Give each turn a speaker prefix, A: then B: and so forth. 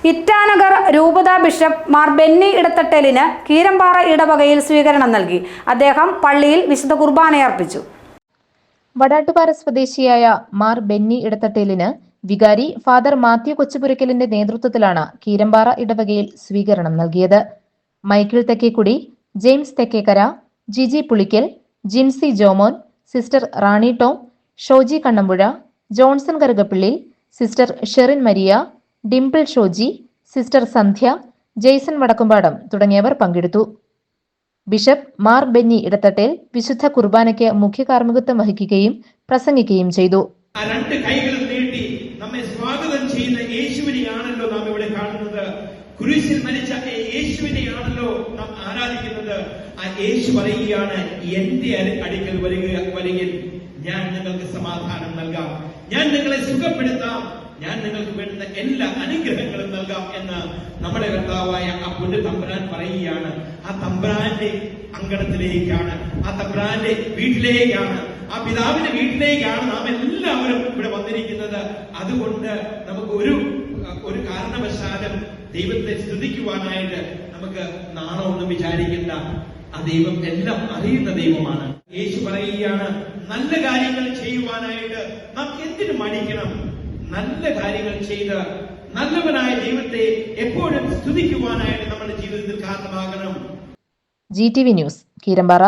A: ഇറ്റാനഗർ രൂപതാ ബിഷപ്പ് മാർ ബെന്നി ഇടത്തട്ടേലിന് കീരമ്പാറ ഇടവകയിൽ സ്വീകരണം നൽകി. അദ്ദേഹം പള്ളിയിൽ വിശുദ്ധ കുർബാനയർപ്പിച്ചു.
B: വടാട്ടുപാറ സ്വദേശിയായ മാർ ബെന്നി ഇടത്തട്ടേലിന് വികാരി ഫാദർ മാത്യു കൊച്ചുപുരയ്ക്കലിന്റെ നേതൃത്വത്തിലാണ് കീരമ്പാറ ഇടവകയിൽ സ്വീകരണം നൽകിയത്. Michael Thekkekudy, James Thekkekara, Jiji Pulickal, Jincy Jomon, sister Rani Tom, Shoji Kannampuzha, Johnson Karukappilly, sister Sherin Maria, Dimple Shoji, sister Sandhya, Jaison Vadakkumpadam തുടങ്ങിയവർ പങ്കെടുത്തു. ബിഷപ്പ് മാർ ബെന്നി ഇടത്തട്ടേൽ വിശുദ്ധ കുർബാനയ്ക്ക് മുഖ്യ കാർമ്മികത്വം വഹിക്കുകയും പ്രസംഗിക്കുകയും ചെയ്തു.
C: രണ്ട് കൈകളും നീട്ടി നമ്മെ സ്വാഗതം ചെയ്യുന്ന യേശുവിനെയാണല്ലോ നാം ഇവിടെ കാണുന്നത്. കുരിശിൽ മരിച്ച യേശുവിനെയാണല്ലോ നാം ആരാധിക്കുന്നത്. ആ യേശു പറയുകയാണ്, എന്റെ അടുക്കൽ വരികിൽ ഞാൻ നിങ്ങൾക്ക് സമാധാനം നൽകാം, ഞാൻ നിങ്ങളെ സുഖപ്പെടുത്താം, ഞാൻ നിങ്ങൾക്ക് വേണ്ടുന്ന എല്ലാ അനുഗ്രഹങ്ങളും നൽകാം എന്ന് നമ്മുടെ കർത്താവായ ആ പൊന്നു തമ്പുരാൻ പറയുകയാണ്. ആ തമ്പുരാന്റെ അങ്കണത്തിലേക്കാണ്, ആ തമ്പുരാന്റെ വീട്ടിലേക്കാണ്, ആ പിതാവിന്റെ വീട്ടിലേക്കാണ് നാം എല്ലാവരും ഇവിടെ വന്നിരിക്കുന്നത്. അതുകൊണ്ട് നമുക്ക് ഒരു കാരണവശാലും ദൈവത്തെ സ്തുതിക്കുവാനായിട്ട് നമുക്ക് നാണമൊന്നും വിചാരിക്കേണ്ട. ആ ദൈവം എല്ലാം അറിയുന്ന ദൈവമാണ്. യേശു പറയുകയാണ്, നല്ല കാര്യങ്ങൾ ചെയ്യുവാനായിട്ട് നാം എന്തിനു മടിക്കണം? നല്ല കാര്യങ്ങൾ ചെയ്ത് നല്ലവനായ ദൈവത്തെ എപ്പോഴും സ്തുതിക്കുവാനായിട്ട് നമ്മുടെ ജീവിതത്തിൽ കാരണമാകണം.
B: GTV news, Keerampara.